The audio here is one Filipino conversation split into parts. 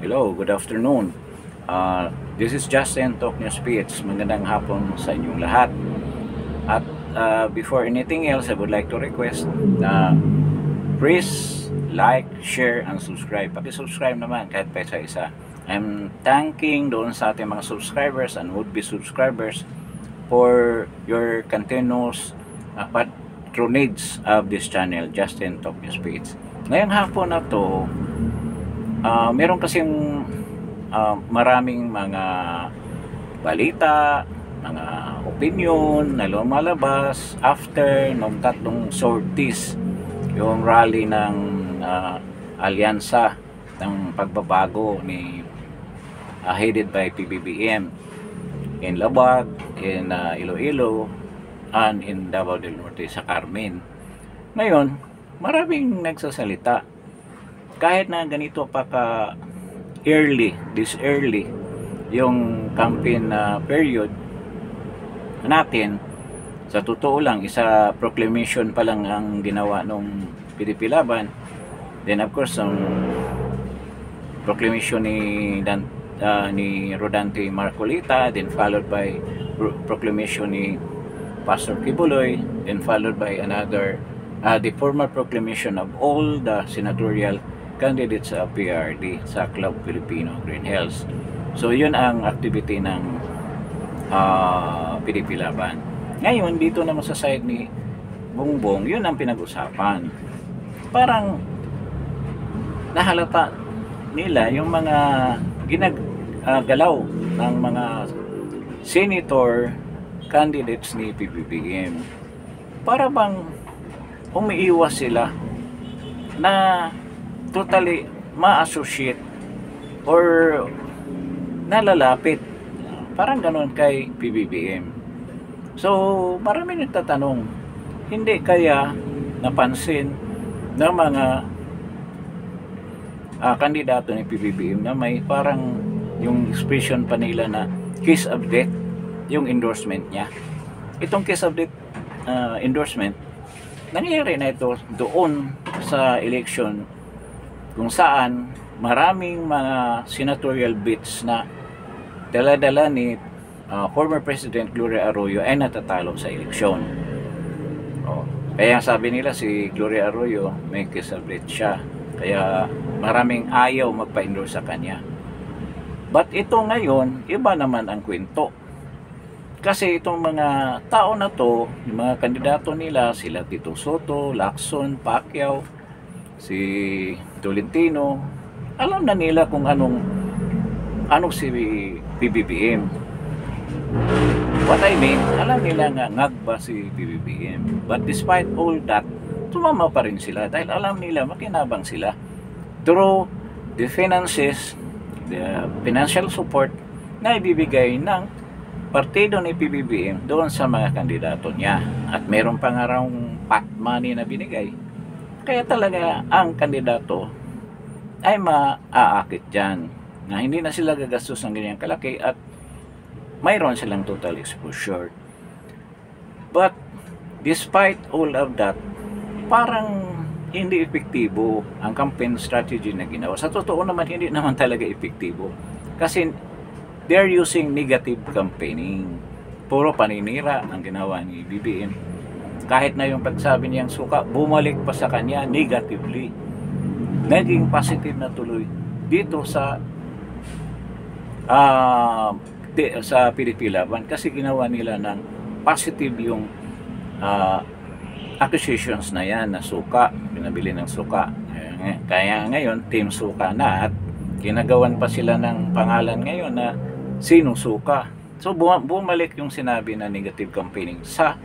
Hello, good afternoon. This is Justin Talk News Speech. Magandang hapon sa inyong lahat. At before anything else, I would like to request na please like, share, and subscribe. Paki-subscribe naman kahit pa isa-isa. I'm thanking doon sa ating mga subscribers and would-be subscribers for your continuous patronage of this channel, Justin Talk News Speech. Ngayong hapon na to, meron kasing maraming mga balita, mga opinion na lumalabas after nung tatlong sorties, yung rally ng alyansa ng pagbabago ni headed by PBBM in Labag, in Iloilo, and in Davao del Norte sa Carmen. Ngayon, maraming nagsasalita kahit na ganito pa ka this early yung campaign period natin. Sa totoo lang, isa proclamation pa lang ang ginawa nung PDP Laban. Then of course ang proclamation ni Rodante Marcolita, then followed by proclamation ni Pastor Kibuloy, then followed by another the formal proclamation of all the senatorial candidates sa PRD sa Club Filipino Green Hills. So yun ang activity ng PDP Laban. Ngayon dito naman sa side ni Bongbong, yun ang pinag-usapan. Parang nahalata nila yung mga ginagalaw ng mga senator candidates ni PBBM. Para bang umiiwas sila na totally ma-associate or nalalapit parang ganon kay PBBM. So marami nagtatanong, hindi kaya napansin ng mga kandidato ni PBBM na may parang yung expression pa nila na kiss of death yung endorsement niya. Itong kiss of death endorsement, nangyayari na ito doon sa election kung saan maraming mga senatorial bids na dala-dala ni former President Gloria Arroyo ay natatalo sa eleksyon. Kaya sabi nila si Gloria Arroyo may kiss of death siya, kaya maraming ayaw magpa-endorse sa kanya. But ito ngayon, iba naman ang kwento. Kasi itong mga tao na to, yung mga kandidato nila, sila Tito Soto, Lacson, Pacquiao, si Tolentino, alam na nila kung anong si PBBM. What I mean, alam nila nga ngagba si PBBM. But despite all that, tumama pa rin sila dahil alam nila makinabang sila through the finances, the financial support na ibibigay ng partido ni PBBM doon sa mga kandidato niya. At meron pa nga raw pot money na binigay. Kaya talaga ang kandidato ay maaakit dyan na hindi na sila gagastos ng ganyang kalaki at mayroon silang total exposure. But despite all of that, parang hindi epektibo ang campaign strategy na ginawa. Sa totoo naman, hindi naman talaga epektibo kasi they're using negative campaigning. Puro paninira ang ginawa ni BBM. Kahit na yung pagsabi niyang suka, bumalik pa sa kanya negatively. Naging positive na tuloy dito sa PDP Laban kasi ginawa nila ng positive yung accusations na yan na suka, pinabili ng suka. Kaya ngayon, Team Suka na at ginagawan pa sila ng pangalan ngayon na Sinong Suka. So bumalik yung sinabi na negative campaigning sa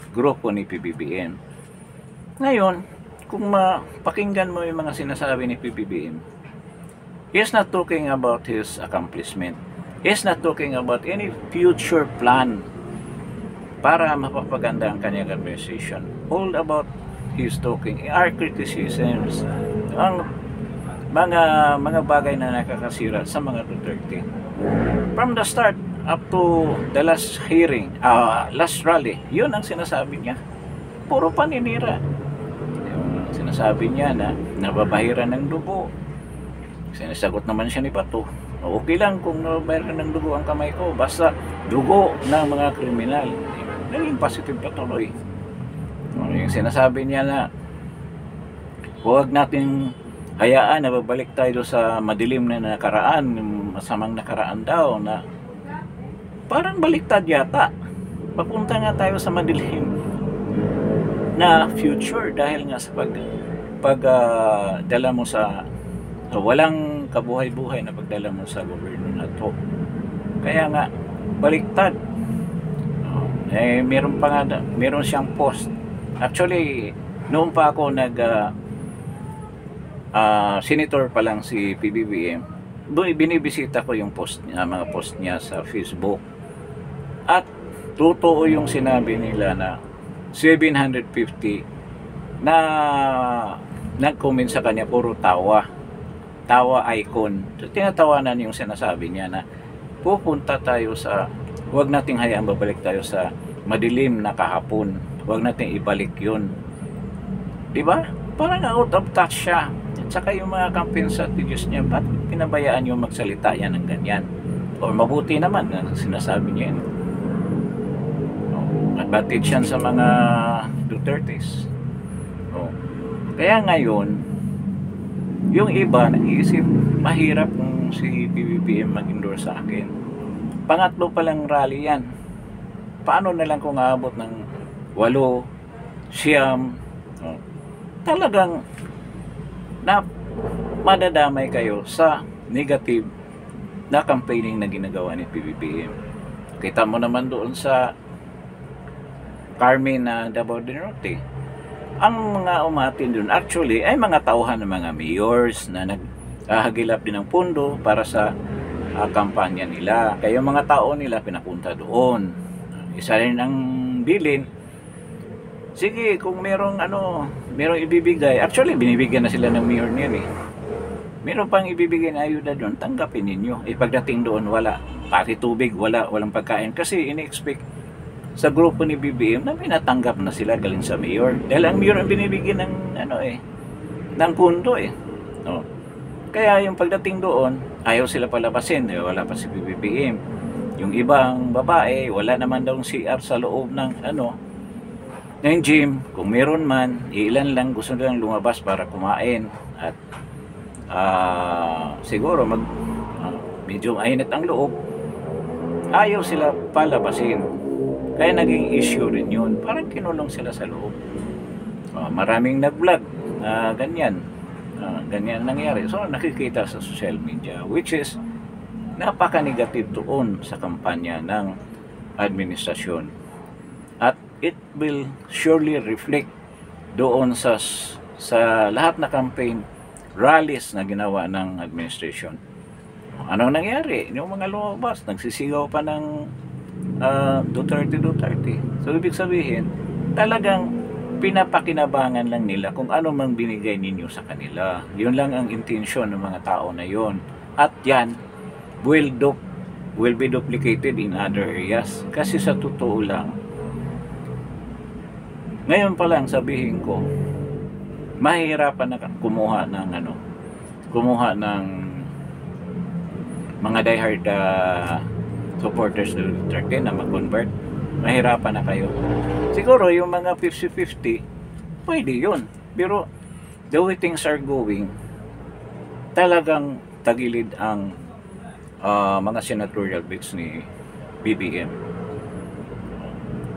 grupo ni PBBM. Ngayon, kung mapakinggan mo yung mga sinasabi ni PBBM, he's not talking about his accomplishment. He's not talking about any future plan para mapapaganda ang kanyang administration. All about he's talking are criticisms, ang mga bagay na nakakasira sa mga Duterte. From the start up to the last hearing, last rally, yun ang sinasabi niya. Puro paninira. Yung sinasabi niya na nababahiran ng dugo Sinasagot naman siya ni Bato, okay lang kung mayroon ng dugo ang kamay ko, basta dugo ng mga kriminal. Naging positive patuloy. Yung sinasabi niya na huwag natin hayaan na babalik tayo sa madilim na nakaraan, yung masamang nakaraan daw, na parang baliktad yata. Papunta nga tayo sa madilim na future dahil nga sa dala mo sa walang kabuhay-buhay na pagdala mo sa gobyerno na to. Kaya nga baliktad. Meron pa nga, meron siyang post. Actually, noon pa ako senator pa lang si PBBM, binibisita ko yung post niya, mga post niya sa Facebook. At totoo yung sinabi nila na 750 na nag-comment sa kanya, puro tawa icon. So, tinatawanan yung sinasabi niya na pupunta tayo sa, huwag nating hayaan babalik tayo sa madilim na kahapon, huwag nating ibalik yun, diba? Parang out of touch siya. At saka yung mga campaign strategies niya, ba't pinabayaan yung magsalita yan ng ganyan? O mabuti naman na sinasabi niya yun. Advantage yan sa mga Dutertes. Kaya ngayon, yung iba nag-iisip, mahirap kung si PBBM mag-endorse sa akin. Pangatlo pa lang rally yan. Paano na lang kung aabot ng 8, 9? Talagang na madadamay kayo sa negative na campaigning na ginagawa ni PBBM. Kita mo naman doon sa Carmen na Davao del Norte. Ang mga umatin doon actually ay mga tauhan ng mga mayors na naghahagilap din ng pondo para sa kampanya nila. Kaya yung mga tao nila pinapunta doon. Isa rin ang bilin. Sige, kung merong ibibigay, actually binibigyan na sila ng mayor niyan eh. Meron pang ibibigay na ayuda doon, tanggapin ninyo. Pagdating doon, wala. Pati tubig, walang pagkain. Kasi ini-expect sa grupo ni BBM na pinatanggap na sila galing sa mayor. Dahil ang mayor ang binibigyan ng ng pundo eh. No. Kaya yung pagdating doon, ayaw sila palabasin, wala pa si BBM. Yung ibang babae, wala naman daw CR sa loob ng ng gym. Kung meron man, ilan lang gusto nilang lumabas para kumain at siguro medyo mainit ang loob. Ayaw sila palabasin. Kaya naging issue rin yun. Parang kinulong sila sa loob. Maraming nag-vlog. Ganyan nangyari. So nakikita sa social media, which is napaka-negative doon sa kampanya ng administrasyon. At it will surely reflect doon sa lahat na campaign rallies na ginawa ng administration. Anong nangyari? Yung mga lumabas, nagsisigaw pa ng Duterte. So ibig sabihin, talagang pinapakinabangan lang nila kung ano mang binigay ninyo sa kanila. Yun lang ang intensyon ng mga tao na yon. At yan will be duplicated in other areas. Kasi sa totoo lang, ngayon pa lang sabihin ko, mahihirapan na kumuha ng mga diehard supporters ng Duterte na mag-convert. Mahirapan na kayo. Siguro yung mga 50-50 pwede yun, pero the way things are going, talagang tagilid ang mga senatorial bids ni BBM.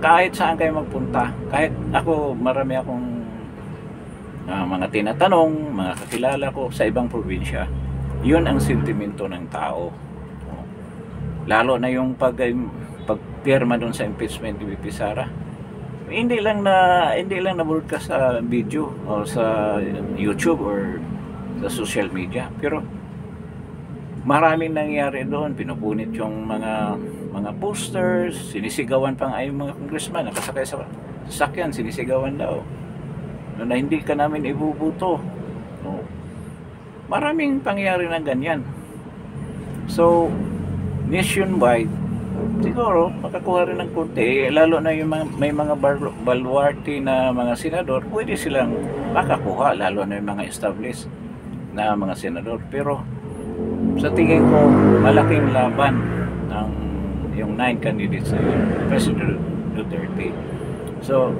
Kahit saan kayo magpunta, kahit ako, marami akong mga tinatanong, mga kakilala ko sa ibang probinsya, yun ang sentimento ng tao. Lalo na yung pagpirma doon sa impeachment ni VP Sara. Hindi lang na broadcast sa video o sa YouTube or sa social media, pero maraming nangyari doon. Pinupunit yung mga posters, sinisigawan pang ay mga congressman nakasakay sa sasakyan, sinisigawan daw na hindi ka namin ibubuto. Maraming pangyayari na ganyan. So nationwide, siguro makakuha rin ng konti, lalo na yung may mga baluarte na mga senador, pwede silang makakuha, lalo na yung mga established na mga senador. Pero sa tingin ko malaking laban ng yung 9 candidates na yun, President Duterte. So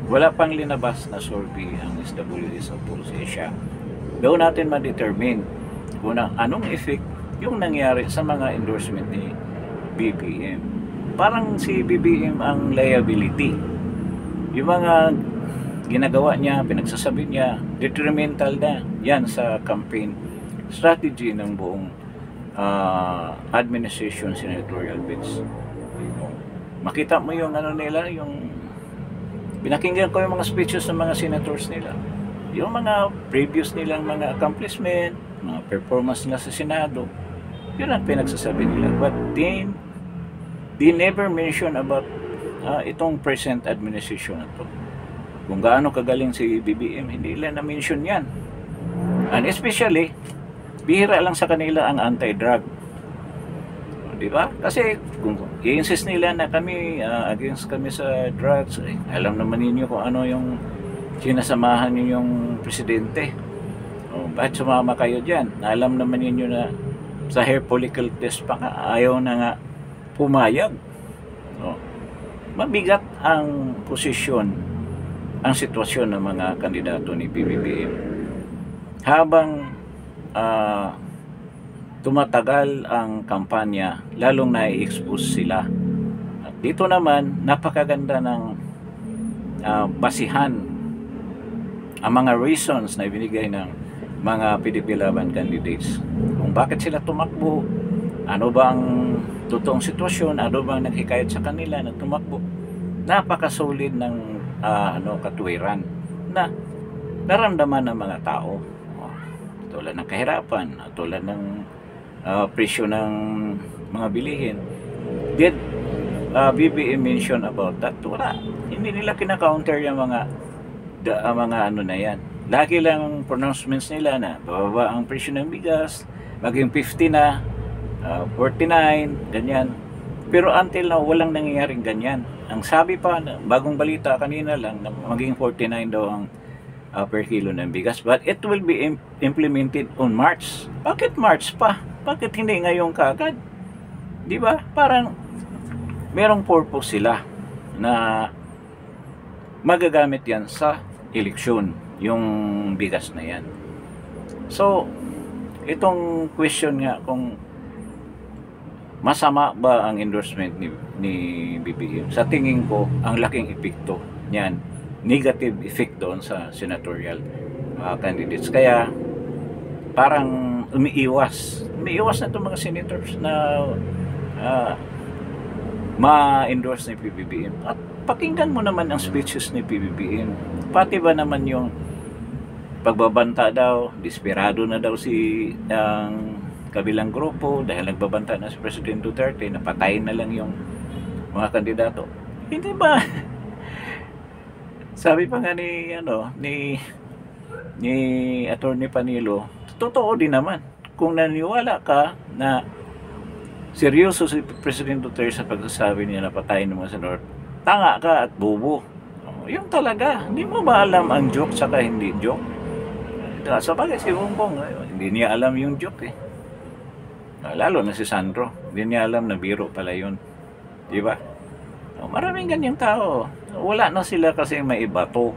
wala pang linabas na survey ang SWD sa Pulse Asia. Doon natin ma-determine kung anong effect yung nangyari sa mga endorsement ni BBM. Parang si BBM ang liability. Yung mga ginagawa niya, pinagsasabi niya, detrimental na yan sa campaign strategy ng buong administration senatorial bids. Makita mo yung ano nila, yung pinakinggan ko yung mga speeches ng mga senators nila, yung mga previous nilang mga accomplishment, mga performance nila sa Senado, yun ang pinagsasabi nila. But they never mention about itong present administration na to. Kung gaano kagaling si BBM, hindi nila na-mention yan. And especially, bihira lang sa kanila ang anti-drug. Di ba? Kasi kung i-insist nila na kami against kami sa drugs, alam naman ninyo kung ano yung sinasamahan ninyong presidente. Bakit sumama kayo dyan? Alam naman ninyo na sa hair follicle test pa nga, ayaw na nga pumayag. Mabigat ang posisyon, ang sitwasyon ng mga kandidato ni BBM. Habang tumatagal ang kampanya, lalong na-expose sila. At dito naman, napakaganda ng basihan ang mga reasons na ibinigay ng mga PDP Laban candidates. Kung bakit sila tumakbo, ano ba ang totoong sitwasyon, ano ba ang naghikayat sa kanila na tumakbo. Napakasolid ng katuwiran na naramdaman ng mga tao. Tulad ng kahirapan, tulad ng presyo ng mga bilihin. Did BBM mention about that? Wala. Hindi nila kina-counter yung mga ano na yan. Lagi lang pronouncements nila na bababa ang presyo ng bigas, maging 50 na, 49, ganyan. Pero until now, walang nangyayaring ganyan. Ang sabi pa, bagong balita kanina lang, na maging 49 daw ang per kilo ng bigas. But it will be implemented on March. Bakit March pa? Bakit hindi ngayon kaagad? Di ba? Parang merong purpose sila na magagamit yan sa eleksyon, yung bigas na yan. So, itong question nga kung masama ba ang endorsement ni BBM, sa tingin ko, ang laking epekto niyan, negative effect doon sa senatorial candidates. Kaya parang umiiwas na itong mga senators na ma-endorse ni BBM. At pakinggan mo naman ang speeches ni BBM. Pati ba naman yung pagbabanta daw, desperado na daw si ang kabilang grupo dahil nagbabanta na si President Duterte, napatayin na lang yung mga kandidato. Hindi ba? Sabi pa nga ni Attorney Panilo, totoo din naman. Kung naniwala ka na seryoso si President Duterte sa pagsasabi niya na patayin ng mga senador, tanga ka at bobo. Yung talaga, hindi mo ba alam ang joke saka hindi joke? Sa bagay si Bongbong, hindi niya alam yung joke eh. Lalo na si Sandro, hindi niya alam na biro pala yun. Di ba? Maraming ganyang tao. Wala na sila kasi may ibato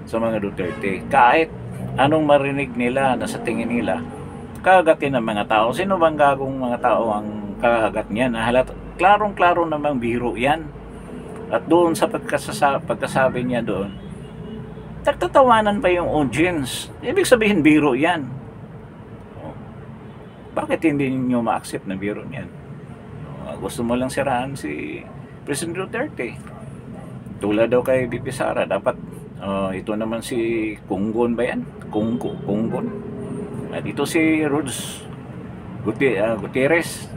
sa mga Duterte. Kahit anong marinig nila na sa tingin nila, kagatin ng mga tao. Sino bang gagong mga tao ang kagagat niyan? Klarong-klaro namang biro yan. At doon sa pagkasabi niya doon, nagtatawanan pa yung audience. Ibig sabihin biro yan. Bakit hindi niyo ma-accept na biro niyan? Gusto mo lang siraan si President Duterte. Tulad daw kay BP Sara, dapat ito naman si Kunggon ba yan? Kunggon. At ito si Rods Gutierrez.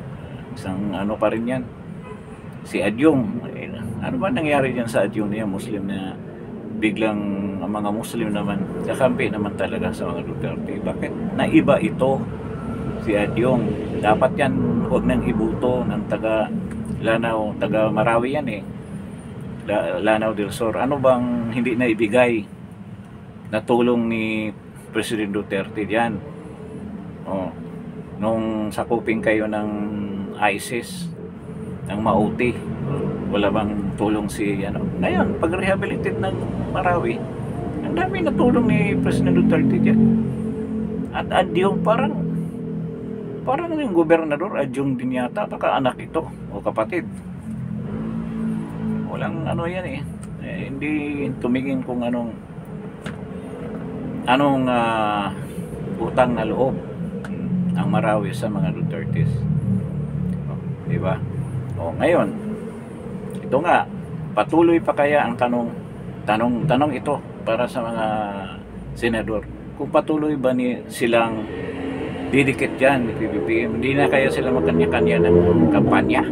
Isang ano pa rin yan. Si Adyong. Ano ba nangyari dyan sa Adyong niya? Muslim na biglang ang mga Muslim naman kakampi naman talaga sa mga Duterte. Bakit? Naiba ito si Adyong. Dapat yan huwag nang ibuto ng taga Lanao, taga Marawi yan eh. Lanao del Sur. Ano bang hindi na ibigay na tulong ni President Duterte diyan? nung sakupin kayo ng ISIS, ng Mauti, wala bang tulong si ano? Ngayon, pag-rehabilitate ng Marawi, ang dami na tulong ni President Duterte dyan. At yung parang yung gobernador, adyong din yata, baka anak ito o kapatid. Walang ano yan hindi tumingin kung anong utang na loob ang Marawi sa mga Dutertes. Di ba? Ngayon, ito nga, patuloy pa kaya ang tanong ito para sa mga senador. Kung patuloy ba silang didikit dyan ni PBBM, hindi na kaya sila magkanya-kanya ng kampanya.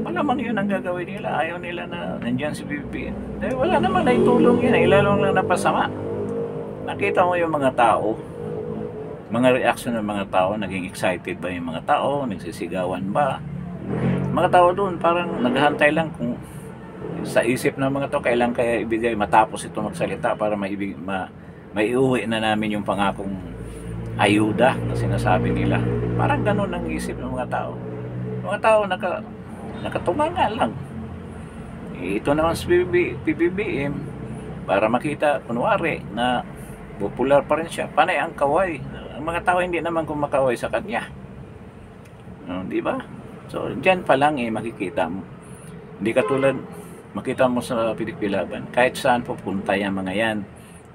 Malamang yun ang gagawin nila. Ayaw nila na nandyan si PBBM. Dahil wala naman ay tulong yan. Ilalong lang napasama. Nakita mo yung mga tao, mga reaction ng mga tao, naging excited ba yung mga tao, nagsisigawan ba? Mga tao doon parang naghahantay lang kung sa isip ng mga tao kailan kaya ibigay matapos ito magsalita para maiuwi na namin yung pangakong ayuda na sinasabi nila. Parang ganun ang isip ng mga tao. Mga tao nakatunga lang. Ito naman si PBBM para makita kunwari na popular pa rin siya. Panay ang kaway. Ang mga tao hindi naman kumakaway sa kanya. Di ba? So, dyan pa lang makikita mo. Hindi katulad makita mo sa Pilipilaban. Kahit saan pupunta yung mga yan,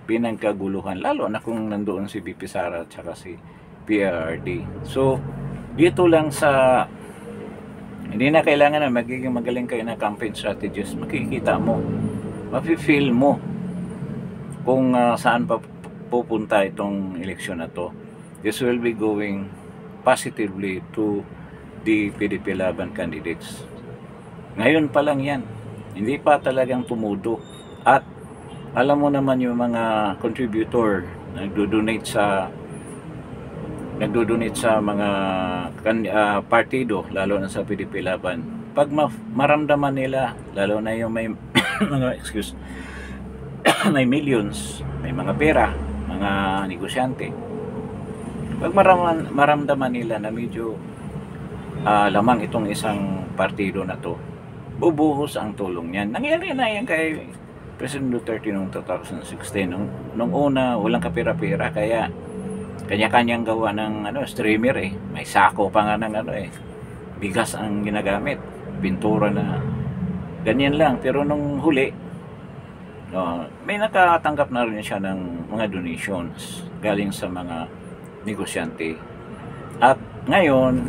pinagkaguluhan. Lalo na kung nandoon si BP Sara at saka si PRD. So, dito lang sa hindi na kailangan na magiging magaling kayo na campaign strategist. Makikita mo, mafe-feel mo kung saan pa pupunta itong eleksyon na to. This will be going positively to the PDP Laban candidates. Ngayon pa lang yan. Hindi pa talagang tumudo. At alam mo naman yung mga contributor nagdo-donate sa mga partido, lalo na sa PDP Laban. Pag maramdaman nila, lalo na yung may mga may millions, may mga pera, mga negosyante. Pag maramdaman nila na medyo lamang itong isang partido na to, bubuhos ang tulong niyan. Nangyari na yan kay President Duterte noong 2016. Nung una, walang kapira-pira, kaya kanya-kanyang gawa ng streamer May sako pa nga ng bigas ang ginagamit. Pintura na ganyan lang. Pero nung huli, may nakatanggap na rin siya ng mga donations galing sa mga negosyante. At ngayon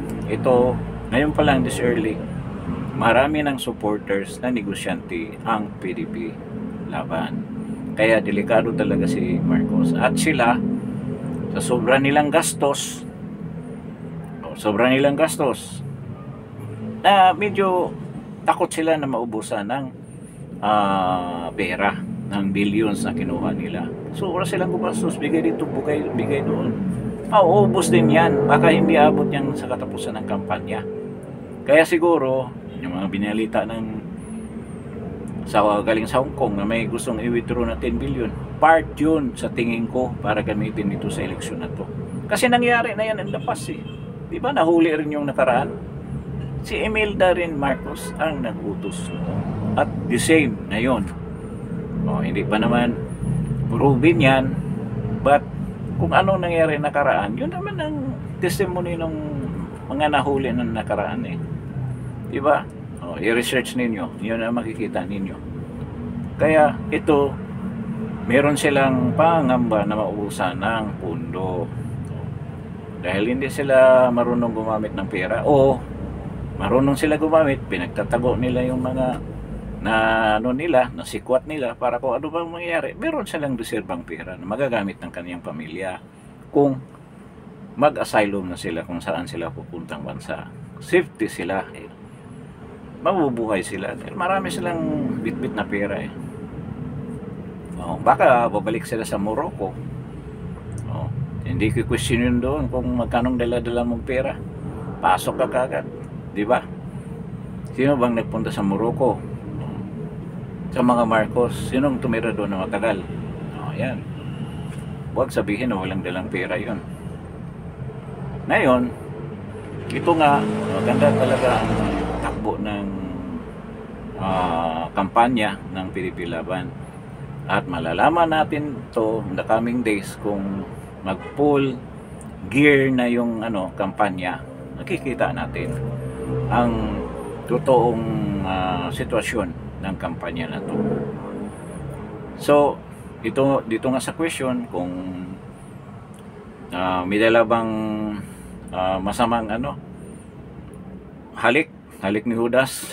pa lang this early, marami ng supporters na negosyante ang PDP Laban. Kaya delikado talaga si Marcos. At sila, sa sobra nilang gastos, na medyo takot sila na maubusan ng pera, ng billions na kinuha nila. So, wala silang gumastos, bigay dito, bigay doon. Mauubos din yan. Baka hindi abot yan sa katapusan ng kampanya. Kaya siguro, yung mga binalita galing sa Hong Kong na may gustong i-withdraw na 10 billion, part yun sa tingin ko para gamitin dito sa eleksyon na to. Kasi nangyari na yan ang lapas Di ba nahuli rin yung nakaraan? Si Imelda rin Marcos ang nag-utos. At the same ngayon. Hindi pa naman proven yan, but kung ano nangyari nakaraan, yun naman ang testimony ng mga nahuli ng nakaraan Di ba? I-research ninyo, yun ang makikita ninyo. Kaya ito, meron silang pangamba na maubusan ng pundo. Dahil hindi sila marunong gumamit ng pera, o marunong sila gumamit, pinagtatago nila yung mga na sikwat nila para kung ano bang mangyayari. Meron silang reserbang pera na magagamit ng kaniyang pamilya kung mag-asylum na sila kung saan sila pupuntang bansa. Safety sila mabubuhay sila. Marami silang bit-bit na pera baka babalik sila sa Morocco. Hindi ko question yun doon kung magkanong dala-dala mong pera. Pasok ka kagad. Di ba? Sino bang nagpunta sa Morocco? Sa mga Marcos, sinong tumira doon na matagal? Yan. Huwag sabihin na walang dalang pera yun. Ngayon, ito nga, maganda talaga ang takbo ng kampanya ng PDP Laban. At malalaman natin to in the coming days kung mag-full gear na yung kampanya. Nakikita natin ang totoong sitwasyon ng kampanya na to. So, dito nga sa question kung may dala bang masamang halik ni Judas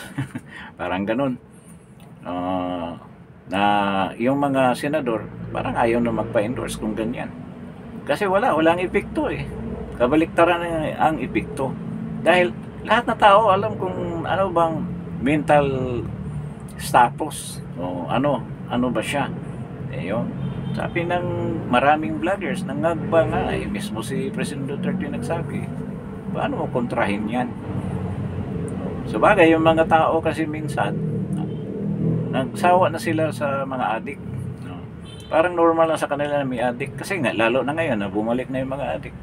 parang ganun, na yung mga senador parang ayaw na magpa-endorse kung ganyan kasi walang epekto kabaliktaran ang epekto dahil lahat na tao alam kung ano bang mental status o ano ba siya. Yun, sabi ng maraming vloggers nangagba nga mismo si President Duterte nagsabi, paano mo kontrahin yan? So bagay yung mga tao kasi minsan nagsawa na sila sa mga adik, parang normal lang sa kanila na may adik kasi nga lalo na ngayon na bumalik na yung mga adik.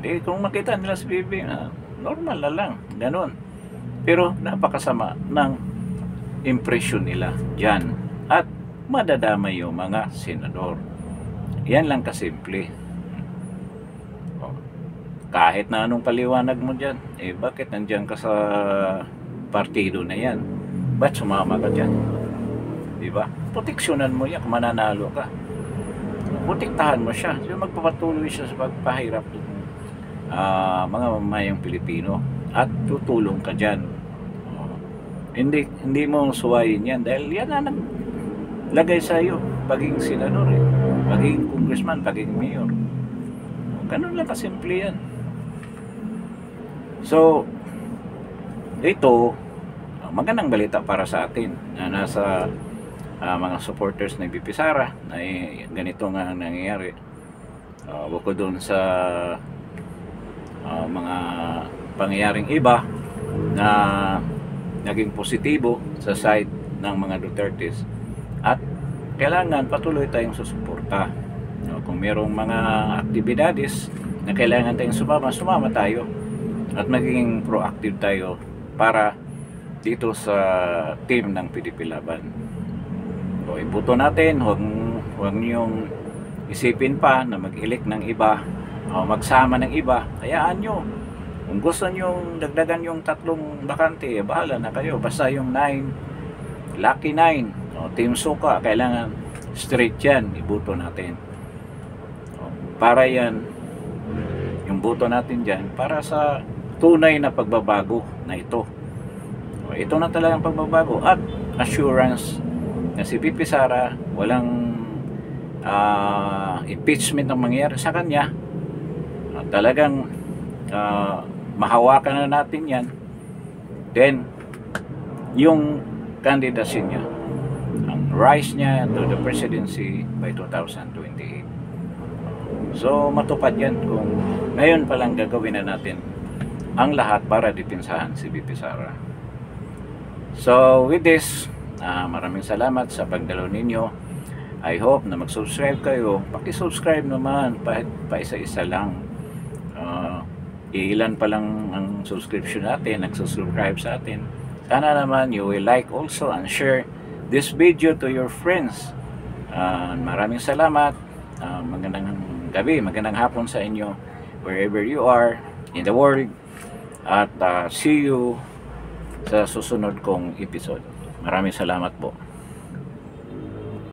Di kung makita nila sa BB normal na lang ganun, pero napakasama ng impression nila dyan at madadamay yung mga senador. Yan lang kasimple. Kahit na anong paliwanag mo dyan, bakit nandyan ka sa partido na yan? Ba't sumama ka dyan? Diba? Proteksyonan mo yan kung mananalo ka. Protektahan mo siya. So magpapatuloy siya sa pagpahirap mga mamayang Pilipino at tutulong ka dyan. Hindi mo suwayin yan dahil yan na naglagay sa iyo paging senador, paging congressman, paging mayor. Ganun lang kasimple yan. So ito magandang balita para sa atin na nasa mga supporters ng BP Sara na ganito nga ang nangyayari. Bukod doon sa mga pangyayaring iba na naging positibo sa side ng mga Dutertes, at kailangan patuloy tayong susuporta. Kung merong mga aktibidades na kailangan tayong sumama tayo at maging proactive tayo para dito sa team ng PDP Laban. So ibuto natin, huwag niyong isipin pa na mag-elect ng iba o magsama ng iba. Hayaan nyo, kung gusto nyo dagdagan yung 3 bakante, bahala na kayo. Basta yung 9, lucky 9 o Team Suka, kailangan straight yan, ibuto natin. Para yan, yung boto natin dyan para sa tunay na pagbabago na ito. Ito na talagang pagbabago at assurance na si BP Sara walang impeachment ang mangyayari sa kanya. Talagang mahawakan na natin yan. Then yung candidacy niya, ang rise niya to the presidency by 2028. So matupad yan kung ngayon pa lang gagawin na natin ang lahat para dipinsahan si BP Sara. So with this, maraming salamat sa pagdalo ninyo. I hope na mag-subscribe kayo. Paki-subscribe naman, pa isa-isa lang. Ilan pa lang ang subscription natin, nag-subscribe sa atin. Sana naman you will like also and share this video to your friends. Maraming salamat. Magandang gabi, magandang hapon sa inyo wherever you are in the world. At see you sa susunod kong episode. Maraming salamat po.